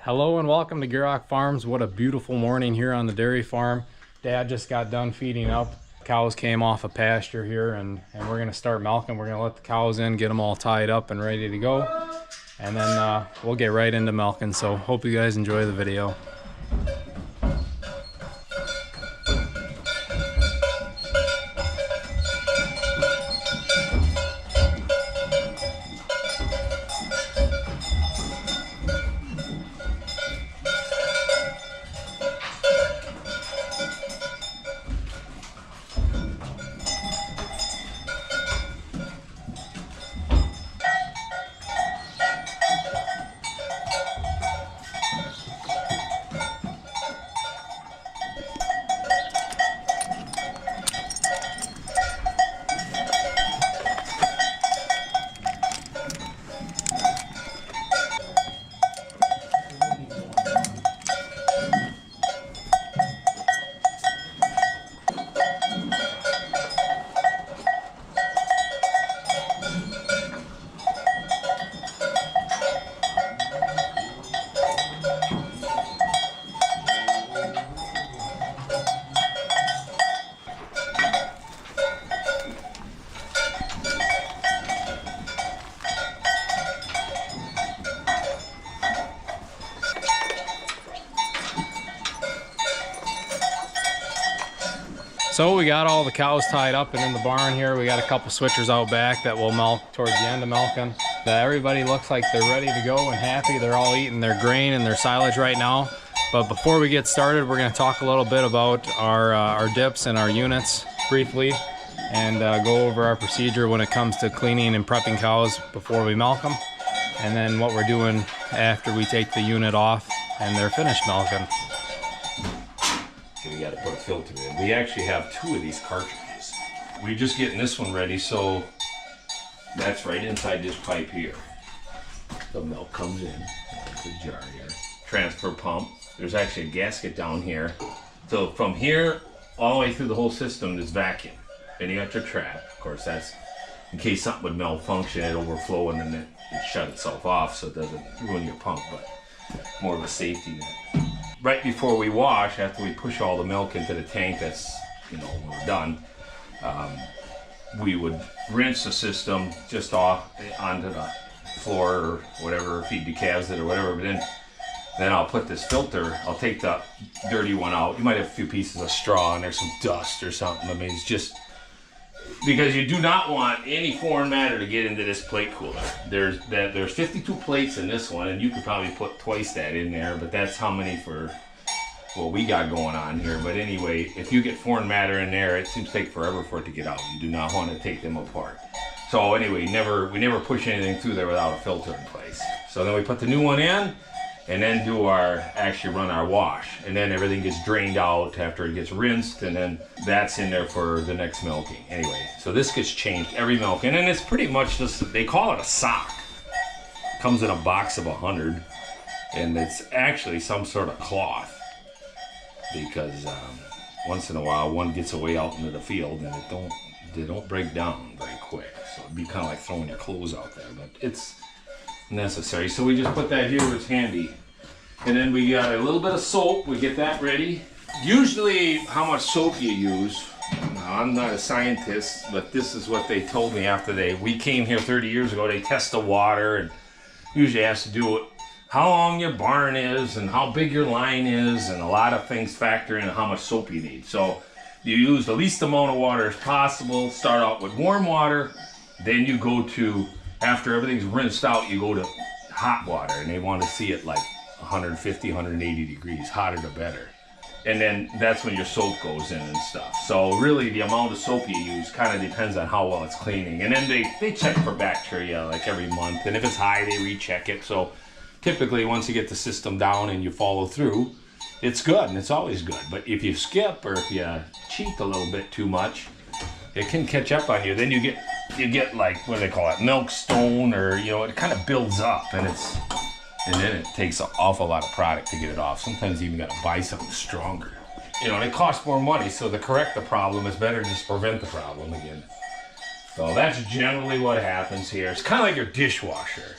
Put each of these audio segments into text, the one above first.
Hello and welcome to Gierach Farms. What a beautiful morning here on the dairy farm. Dad just got done feeding up. Cows came off a pasture here and we're gonna start milking. We're gonna let the cows in, get them all tied up and ready to go. And then we'll get right into milking. So hope you guys enjoy the video. So we got all the cows tied up and in the barn here. We got a couple switchers out back that will milk towards the end of milking. Everybody looks like they're ready to go and happy. They're all eating their grain and their silage right now. But before we get started, we're going to talk a little bit about our dips and our units briefly, and go over our procedure when it comes to cleaning and prepping cows before we milk them, and then what we're doing after we take the unit off and they're finished milking. We got to put a filter in. We actually have two of these cartridges. We're just getting this one ready, so that's right inside this pipe here. The milk comes in the jar here. Transfer pump. There's actually a gasket down here. So from here all the way through the whole system is vacuum. Then you got your trap. Of course, that's in case something would malfunction, it overflow and then it shut itself off so it doesn't ruin your pump, but more of a safety net. Right before we wash, after we push all the milk into the tank, that's, when we're done, we would rinse the system just off onto the floor or whatever, feed the calves it or whatever, but then I'll put this filter, I'll take the dirty one out. You might have a few pieces of straw and there's some dust or something. I mean, it's just because you do not want any foreign matter to get into this plate cooler. There's 52 plates in this one, and you could probably put twice that in there, but that's how many for what we got going on here. But anyway, if you get foreign matter in there, it seems to take forever for it to get out. You do not want to take them apart. So anyway, we never push anything through there without a filter in place. So then we put the new one in, and then actually run our wash, and then everything gets drained out after it gets rinsed, and then that's in there for the next milking. Anyway, so this gets changed every milking, and it's pretty much just, they call it a sock. Comes in a box of 100, and it's actually some sort of cloth, because once in a while one gets away out into the field and they don't break down very quick, so it'd be kind of like throwing your clothes out there, but it's necessary. So we just put that here, it's handy. And then we got a little bit of soap, we get that ready. Usually how much soap you use, now, I'm not a scientist, but this is what they told me after we came here 30 years ago. They test the water, and usually has to do with how long your barn is and how big your line is, and a lot of things factor in how much soap you need. So you use the least amount of water as possible. Start out with warm water, then you go to, after everything's rinsed out, you go to hot water, and they want to see it like 150, 180 degrees, hotter the better. And then that's when your soap goes in and stuff. So really the amount of soap you use kind of depends on how well it's cleaning. And then they check for bacteria like every month, and if it's high, they recheck it. So typically once you get the system down and you follow through, it's good, and it's always good. But if you skip or if you cheat a little bit too much, it can catch up on you. Then you get like, what do they call it, milk stone, or it kind of builds up, and then it takes an awful lot of product to get it off. Sometimes you even got to buy something stronger. It costs more money, so to correct the problem is better to just prevent the problem again. So that's generally what happens here. It's kind of like your dishwasher.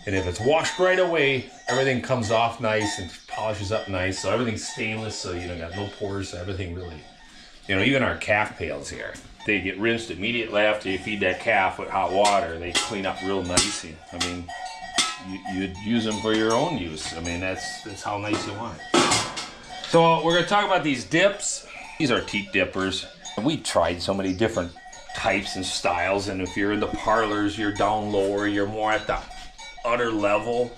And if it's washed right away, everything comes off nice and polishes up nice. So everything's stainless, so you know, got no pores, so everything really, you know, even our calf pails here, they get rinsed immediately after you feed that calf with hot water. They clean up real nice. I mean, you'd use them for your own use. I mean, that's how nice you want it. So we're gonna talk about these dips. These are teat dippers. We tried so many different types and styles, and if you're in the parlors, you're down lower, you're more at the udder level,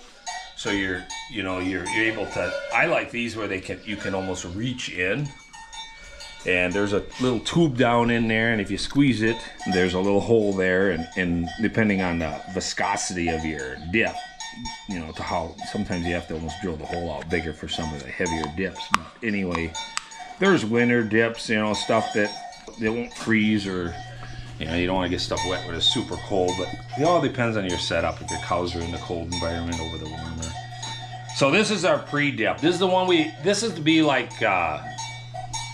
so you're able to. I like these where you can almost reach in, and there's a little tube down in there, and if you squeeze it, there's a little hole there, and depending on the viscosity of your dip, you know, to how sometimes you have to almost drill the hole out bigger for some of the heavier dips. But anyway, there's winter dips, you know, stuff that they won't freeze, or you know, you don't want to get stuff wet when it's super cold, but it all depends on your setup. If your cows are in the cold environment over the warmer. So this is our pre-dip. This is the one this is to be like,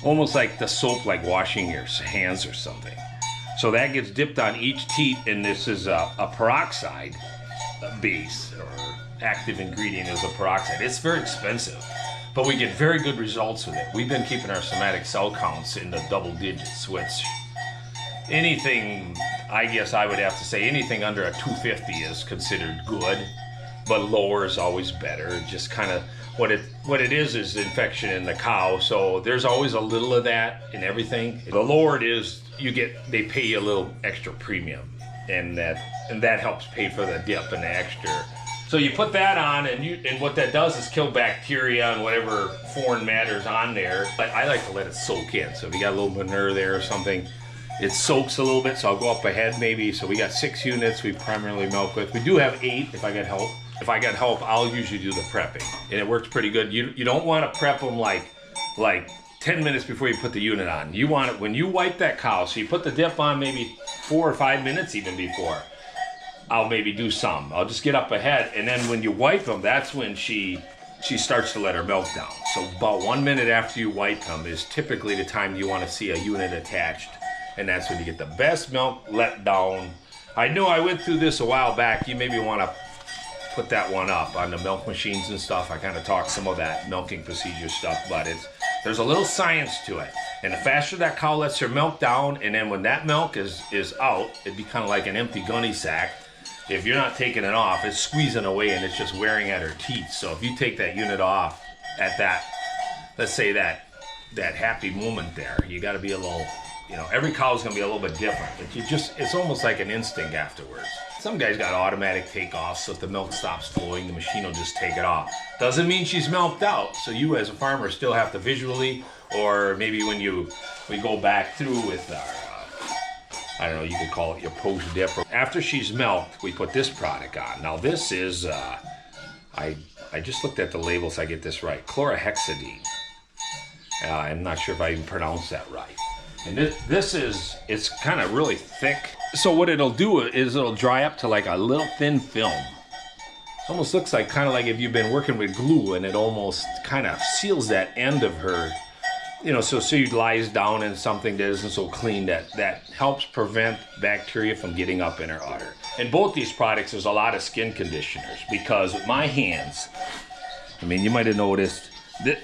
almost like the soap, like washing your hands or something. So that gets dipped on each teat, and this is a peroxide base, or active ingredient is a peroxide. It's very expensive, but we get very good results with it. We've been keeping our somatic cell counts in the double digits, which anything, I guess I would have to say, anything under a 250 is considered good, but lower is always better. Just kind of what it is infection in the cow. So there's always a little of that in everything. The lower it is, they pay you a little extra premium, and that helps pay for the dip and the extra. So you put that on, and what that does is kill bacteria and whatever foreign matter's on there. But I like to let it soak in. So if you got a little manure there or something, it soaks a little bit. So I'll go up ahead maybe. So we got 6 units we primarily milk with. We do have 8 if I get help. If I get help, I'll usually do the prepping, and it works pretty good. You don't want to prep them like 10 minutes before you put the unit on. You want it when you wipe that cow. So you put the dip on maybe 4 or 5 minutes even before. I'll maybe do some. I'll just get up ahead, and then when you wipe them, that's when she starts to let her milk down. So about 1 minute after you wipe them is typically the time you want to see a unit attached, and that's when you get the best milk let down. I know I went through this a while back. You maybe want to put that one up on the milk machines and stuff. I kind of talked some of that milking procedure stuff, but there's a little science to it. And the faster that cow lets her milk down, and then when that milk is out, it'd be kind of like an empty gunny sack. If you're not taking it off, it's squeezing away and it's just wearing at her teeth. So if you take that unit off at that, let's say that happy moment there, you got to be a little, you know, every cow's going to be a little bit different. But it's almost like an instinct afterwards. Some guys got automatic takeoffs, so if the milk stops flowing, the machine will just take it off. Doesn't mean she's milked out, so you as a farmer still have to visually, or maybe when we go back through with our, I don't know, you could call it your post dip. After she's milked, we put this product on. Now this is, I just looked at the label so I get this right, chlorhexidine. I'm not sure if I even pronounced that right. And it's kind of really thick. So what it'll do is it'll dry up to like a little thin film. Almost looks like kind of like if you've been working with glue, and it almost kind of seals that end of her, you know, so she lies down in something that isn't so clean, that helps prevent bacteria from getting up in her udder. In both these products, there's a lot of skin conditioners, because with my hands, I mean, you might have noticed,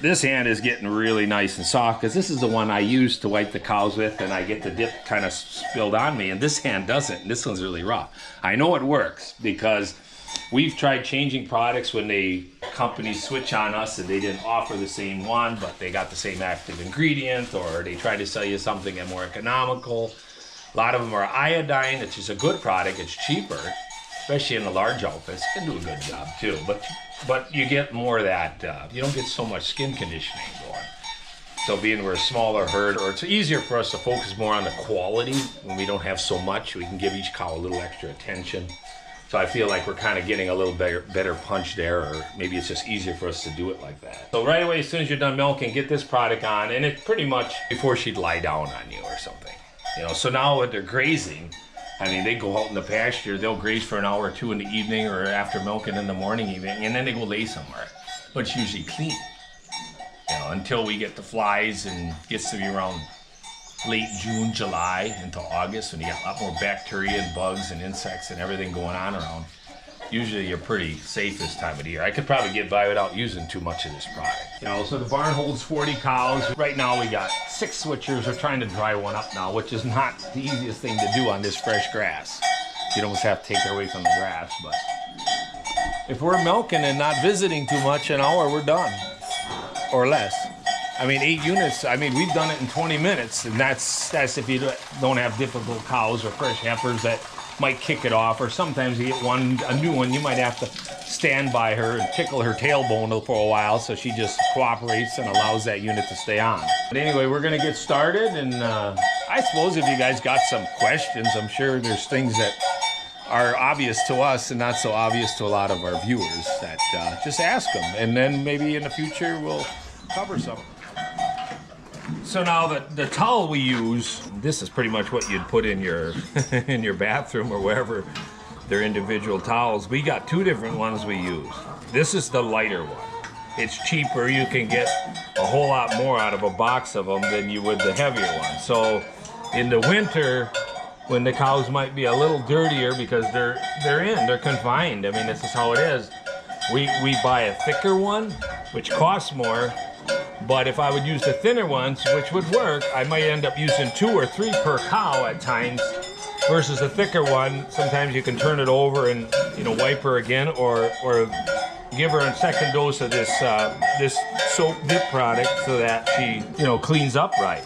this hand is getting really nice and soft, because this is the one I use to wipe the cows with, and I get the dip kind of spilled on me, and this hand doesn't, and this one's really rough. I know it works, because we've tried changing products when companies switch on us and they didn't offer the same one, but they got the same active ingredient, or they try to sell you something that's more economical. A lot of them are iodine, which is a good product. It's cheaper, especially in the large outfits. It can do a good job too, but you get more of that, you don't get so much skin conditioning going. So being we're a smaller herd, or it's easier for us to focus more on the quality when we don't have so much. We can give each cow a little extra attention. So I feel like we're kind of getting a little better punch there, or maybe it's just easier for us to do it like that. So right away, as soon as you're done milking, get this product on, and it's pretty much before she'd lie down on you or something. You know, so now when they're grazing, I mean, they go out in the pasture, they'll graze for an hour or two in the evening, or after milking in the morning even, and then they go lay somewhere. But it's usually clean, you know, until we get the flies, and gets to be around late June, July until August, when you got a lot more bacteria and bugs and insects and everything going on around. usually you're pretty safe this time of the year. I could probably get by without using too much of this product. You know, so the barn holds 40 cows. Right now we got 6 switchers. We're trying to dry one up now, which is not the easiest thing to do on this fresh grass. You'd almost have to take her away from the grass, but if we're milking and not visiting too much, an hour we're done, or less. I mean, 8 units, I mean, we've done it in 20 minutes, and that's if you don't have difficult cows or fresh heifers that might kick it off, or sometimes you get a new one, you might have to stand by her and tickle her tailbone for a while so she just cooperates and allows that unit to stay on. But anyway, we're gonna get started, and I suppose if you guys got some questions, I'm sure there's things that are obvious to us and not so obvious to a lot of our viewers that just ask them, and then maybe in the future we'll cover some. So now the towel we use, this is pretty much what you'd put in your in your bathroom or wherever. They're individual towels. We got 2 different ones we use. This is the lighter one. It's cheaper. You can get a whole lot more out of a box of them than you would the heavier one. So in the winter, when the cows might be a little dirtier because they're confined. I mean, this is how it is. We buy a thicker one, which costs more. But if I would use the thinner ones, which would work, I might end up using 2 or 3 per cow at times, versus a thicker one. Sometimes you can turn it over and, you know, wipe her again, or give her a second dose of this this soap dip product so that she, you know, cleans up right.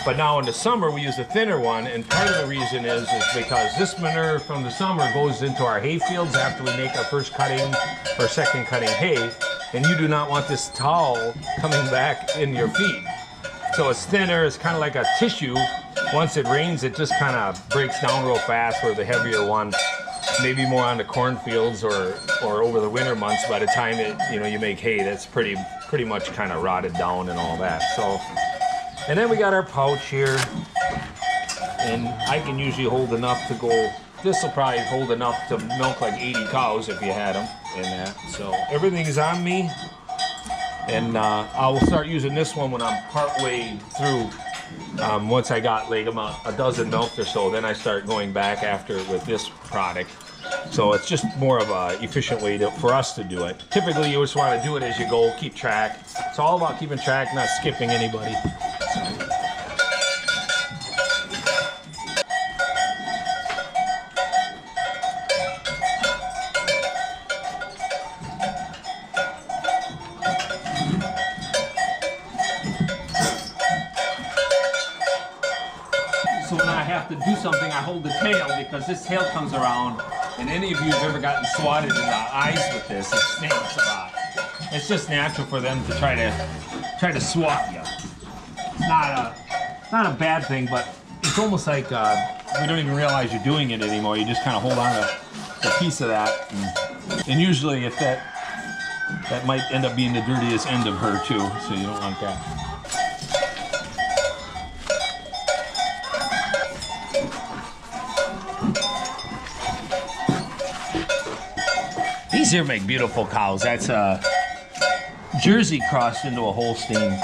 But now in the summer we use a thinner one, and part of the reason is because this manure from the summer goes into our hay fields after we make our first cutting or second cutting hay, and you do not want this towel coming back in your feed. So it's thinner, it's kind of like a tissue. Once it rains, it just kind of breaks down real fast, where the heavier one, maybe more on the cornfields or over the winter months, by the time you make hay, that's pretty much kind of rotted down and all that. So. And then we got our pouch here, and I can usually hold enough to go, this will probably hold enough to milk like 80 cows if you had them in that. So everything is on me, and I will start using this one when I'm partway through. Once I got like about a dozen milked or so, then I start going back after with this product. So it's just more of a efficient way for us to do it. Typically you just want to do it as you go, keep track. It's all about keeping track, not skipping anybody. So when I have to do something, I hold the tail, because this tail comes around, and any of you have ever gotten swatted in the eyes with this, it stings a lot. It's just natural for them to try to swat you. It's not a bad thing, but it's almost like we don't even realize you're doing it anymore. You just kind of hold on to a piece of that, and usually if that might end up being the dirtiest end of her too, so you don't want that. These here make beautiful cows. That's a Jersey crossed into a Holstein.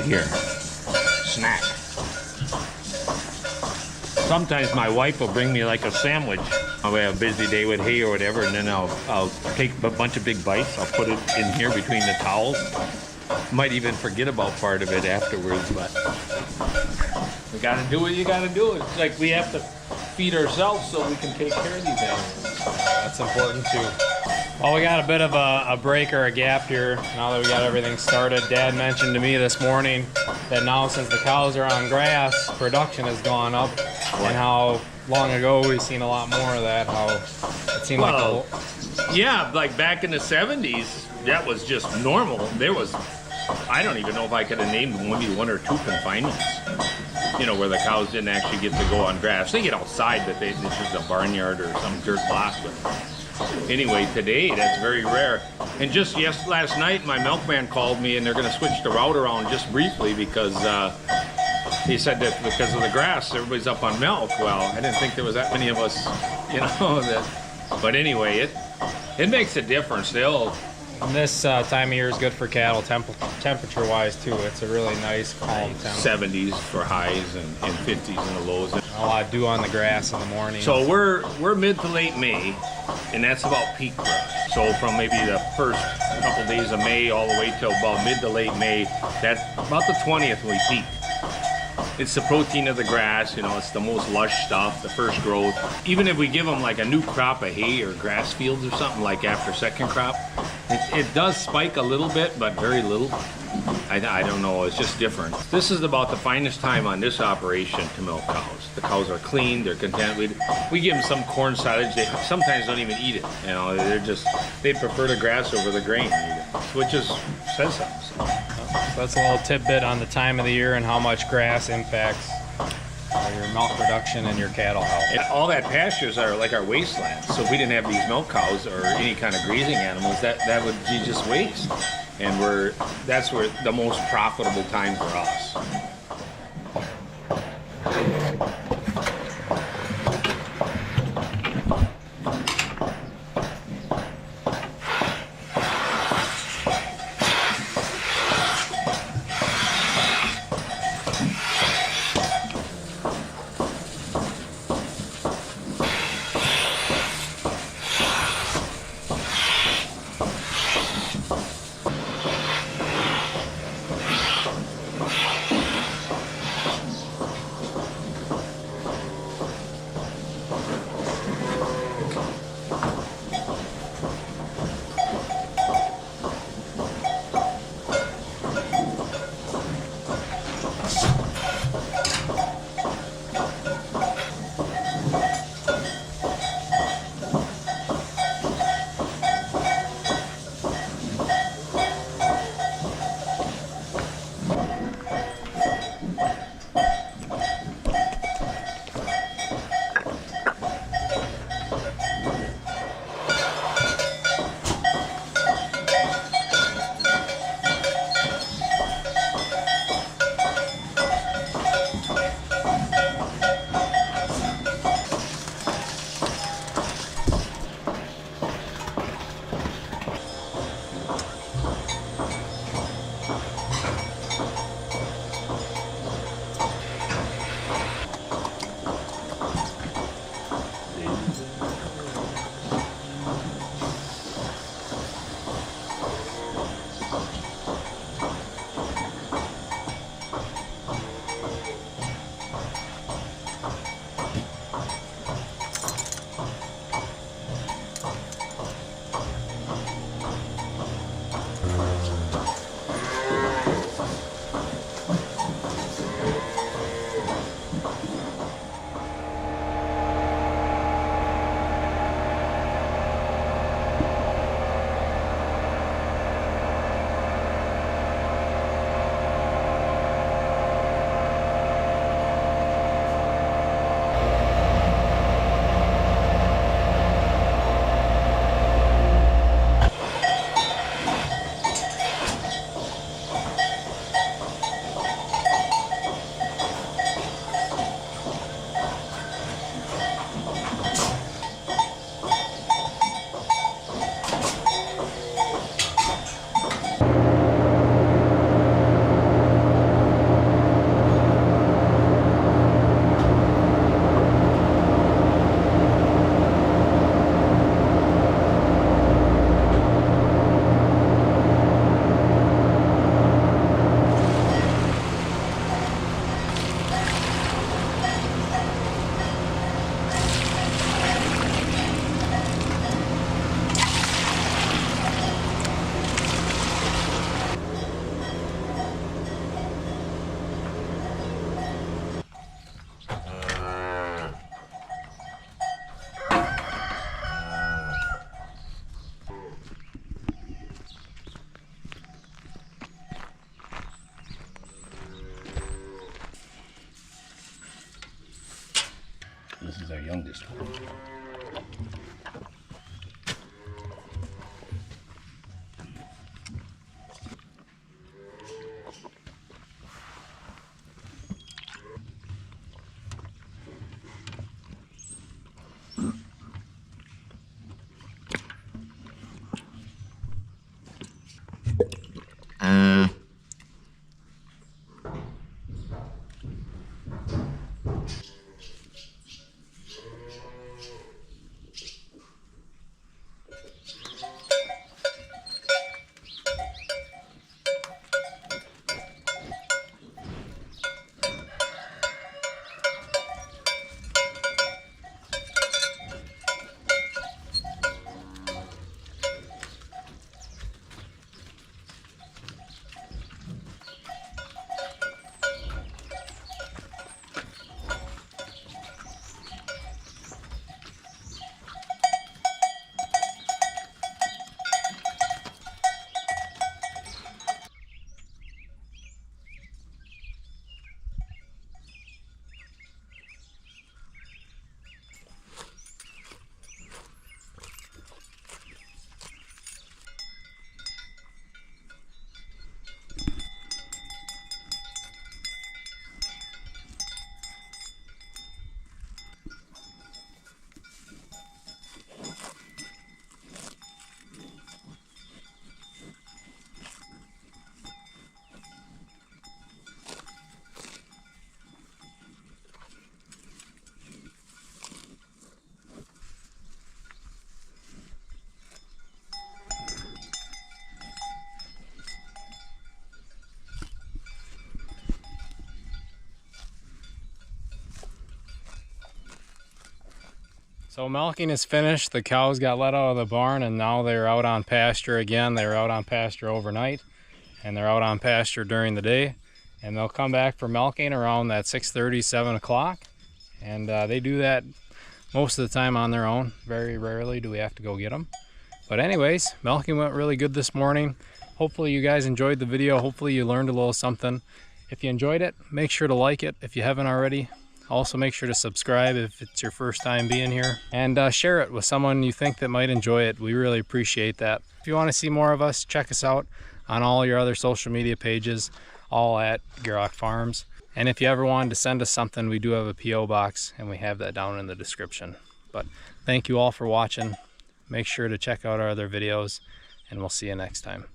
here. Snack. Sometimes my wife will bring me like a sandwich. I'll have a busy day with hay or whatever, and then I'll take a bunch of big bites. I'll put it in here between the towels. Might even forget about part of it afterwards, but we gotta do what you gotta do. It's like we have to feed ourselves so we can take care of these animals. That's important too. Well, we got a bit of a break or a gap here now that we got everything started. Dad mentioned to me this morning that now since the cows are on grass, production has gone up, and how long ago we've seen a lot more of that. How it seemed Well, yeah, like back in the 70s, that was just normal. There was, I don't even know if I could have named maybe 1 or 2 confinements. You know, where the cows didn't actually get to go on grass. They get outside, but it's just a barnyard or some dirt lot. But anyway, today that's very rare. And just last night, my milkman called me, and they're going to switch the route around just briefly because he said that because of the grass, everybody's up on milk. Well, I didn't think there was that many of us, you know. But anyway, it makes a difference. And this time of year is good for cattle, temperature-wise too. It's a really nice, calm temperature. 70s for highs and 50s in the lows. A lot of dew on the grass in the morning. So we're mid to late May, and that's about peak grass. So from maybe the first couple days of May all the way till about mid to late May, that's about the 20th we peak. It's the protein of the grass, you know, it's the most lush stuff, the first growth. Even if we give them like a new crop of hay or grass fields or something like after second crop, it does spike a little bit, but very little. I don't know, it's just different. This is about the finest time on this operation to milk cows. The cows are clean, they're content. We give them some corn silage, they sometimes don't even eat it. You know, they prefer the grass over the grain, which says something. So that's a little tidbit on the time of the year and how much grass impacts your milk production and your cattle health. And all that pastures are like our wastelands. So if we didn't have these milk cows or any kind of grazing animals, that would be just waste. And that's where the most profitable time for us. just told him. So milking is finished. The cows got let out of the barn and now they're out on pasture again. They were out on pasture overnight and they're out on pasture during the day. And they'll come back for milking around that 6:30, 7 o'clock. And they do that most of the time on their own. Very rarely do we have to go get them. But anyways, milking went really good this morning. Hopefully you guys enjoyed the video. Hopefully you learned a little something. If you enjoyed it, make sure to like it if you haven't already. Also make sure to subscribe if it's your first time being here, and share it with someone you think that might enjoy it. We really appreciate that. If you want to see more of us, check us out on all your other social media pages, all at Gierach Farms. And if you ever wanted to send us something, we do have a P.O. box and we have that down in the description. But thank you all for watching. Make sure to check out our other videos and we'll see you next time.